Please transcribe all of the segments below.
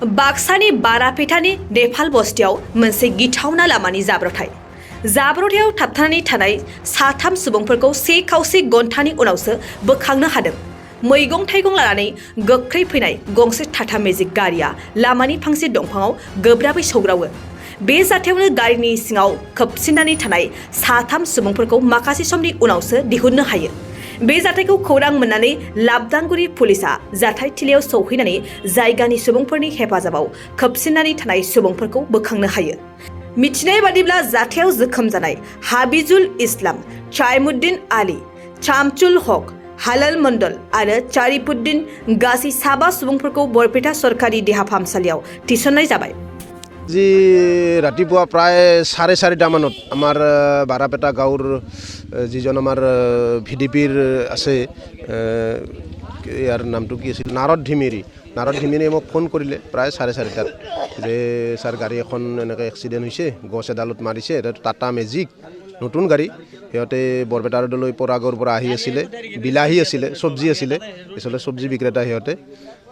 बाक्सानि बारापेटानि नेपाल बस्तियाव मोनसे गिथावना लामानि जाब्रथायाव थाबथानानै थानाय साथाम सुबुंफोरखौ से खावसे घन्टानि उनावसो बोखांनो हादों। मैगं थाइगं लानानै गोख्रै फैनाय गंसे टाटा मेजिक गारिया लामानि फांसे दंफाङाव गोब्राबै सौग्रावो। बे जाथायावनो गारिनि सिङाव खोबसिननानै थानाय साथाम सुबुंफोरखौ माखासे समनि उनावसो दिहुननो हायो। बे जाथायखौ खौरां मोननानै लाबदांगुरि पुलिसा जाथायथिलियाव सौहैनानै जायगानि सुबुंफोरनि हेफाजाबाव खोबसिननानै थानाय सुबुंफोरखौ बोखांनो हायो। मिथिनाय बादिब्ला जाथायाव जोखोम जानाय हाबिजुल इस्लाम, चाइमुद्दीन आली, चामचुल हक, हालाल मण्डल आरो चारिफुद्दीन गासै 7 सुबुंफोरखौ बरपेटा सरकारि देहा फाहामसालियाव थिसननाय जाबाय। जी रातिपुৱা প্ৰায় 4:30 মানত আমাৰ বাৰাপেটা গাঁৱৰ যিজন আমাৰ ভিডিপিৰ আছে, ইয়াৰ নামটো কি আছিল, নাৰদ ধিমিৰে মোক ফোন কৰিলে প্ৰায় 4:30টাত যে ছাৰ গাড়ী এখন এনেকৈ এক্সিডেণ্ট হৈছে, গছ এডালত মাৰিছে, টাটা মেজিক নতুন গাড়ী, সিহঁতে বৰপেটা ৰোডলৈ পৰাগৰ পৰা আহি আছিলে, বিলাহী আছিলে, চব্জি আছিলে, আচলতে চব্জি বিক্ৰেতা সিহঁতে।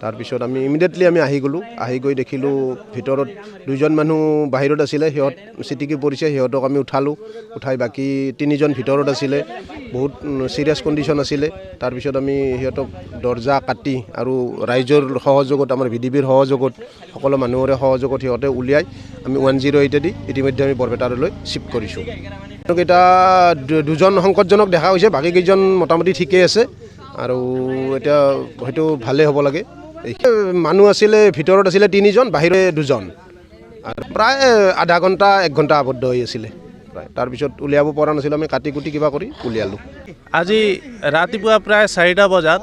তাৰপিছত আমি ইমিডিয়েটলি আহি গ'লোঁ। আহি গৈ দেখিলোঁ ভিতৰত 2জন মানুহ বাহিৰত আছিলে, সিহঁত চিটিকি পৰিছে, সিহঁতক আমি উঠাই বাকী 3জন ভিতৰত আছিলে, বহুত চিৰিয়াছ কণ্ডিশ্যন আছিলে। তাৰপিছত আমি সিহঁতক দৰ্জা কাটি আৰু ৰাইজৰ সহযোগত, আমাৰ ভিডিপিৰ সহযোগত, সকলো মানুহৰে সহযোগত সিহঁতে উলিয়াই আমি 108 দি ইতিমধ্যে আমি বৰপেটালৈ শ্বিফ্ট কৰিছোঁ। এটা 2জন সংকটজনক দেখা হৈছে, বাকীকেইজন মোটামুটি ঠিকেই আছে আৰু এতিয়া হয়তো ভালেই হ'ব লাগে। মানুহ আছিলে, ভিতৰত আছিলে 3জন, বাহিৰে 2জন, আৰু প্ৰায় আধা ঘণ্টা 1 ঘণ্টা আবদ্ধ হৈ আছিলে প্ৰায়। তাৰপিছত উলিয়াব পৰা নাছিলোঁ, আমি কাটি কুটি কিবা কৰি উলিয়ালোঁ। আজি ৰাতিপুৱা প্ৰায় 4টা বজাত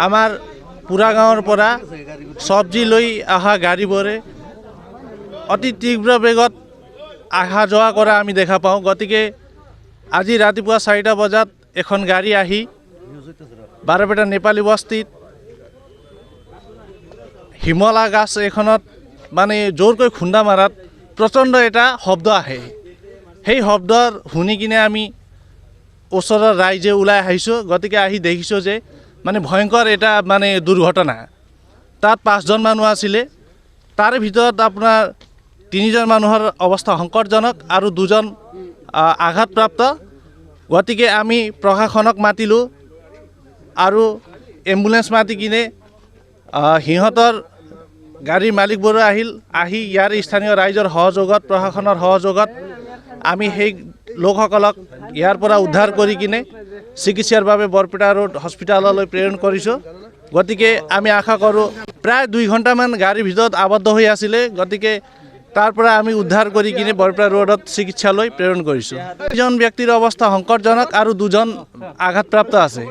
আমাৰ পুৰা গাঁৱৰ পৰা চব্জি লৈ অহা গাড়ীবোৰে অতি তীব্ৰ বেগত অহা যোৱা কৰা আমি দেখা পাওঁ। গতিকে আজি ৰাতিপুৱা 4টা বজাত এখন গাড়ী আহি বাৰাপেটা নেপালী বস্তিত হিমলা গাছ এখনত মানে জোৰকৈ খুন্দা মাৰাত প্ৰচণ্ড এটা শব্দ আহে। সেই শব্দৰ শুনি কিনে আমি ওচৰৰ ৰাইজে ওলাই আহিছোঁ। গতিকে আহি দেখিছোঁ যে মানে ভয়ংকৰ এটা মানে দুৰ্ঘটনা। তাত 5জন মানুহ আছিলে, তাৰে ভিতৰত আপোনাৰ 3জন মানুহৰ অৱস্থা সংকটজনক আৰু 2জন আঘাতপ্ৰাপ্ত। গতিকে আমি প্ৰশাসনক মাতিলোঁ আৰু এম্বুলেঞ্চ মাতি কিনে সিহঁতৰ গাড়ীৰ মালিকবোৰো আহি ইয়াৰ স্থানীয় ৰাইজৰ সহযোগত, প্ৰশাসনৰ সহযোগত আমি সেই লোকসকলক ইয়াৰ পৰা উদ্ধাৰ কৰি কিনে চিকিৎসাৰ বাবে বৰপেটা ৰোড হস্পিটাললৈ প্ৰেৰণ কৰিছোঁ। গতিকে আমি আশা কৰোঁ, প্ৰায় 2 ঘণ্টামান গাড়ীৰ ভিতৰত আবদ্ধ হৈ আছিলে, গতিকে তাৰ পৰা আমি উদ্ধাৰ কৰি কিনে বৰপেটা ৰোডত চিকিৎসালৈ প্ৰেৰণ কৰিছোঁ। 2জন ব্যক্তিৰ অৱস্থা সংকটজনক আৰু 2জন আঘাতপ্ৰাপ্ত আছে।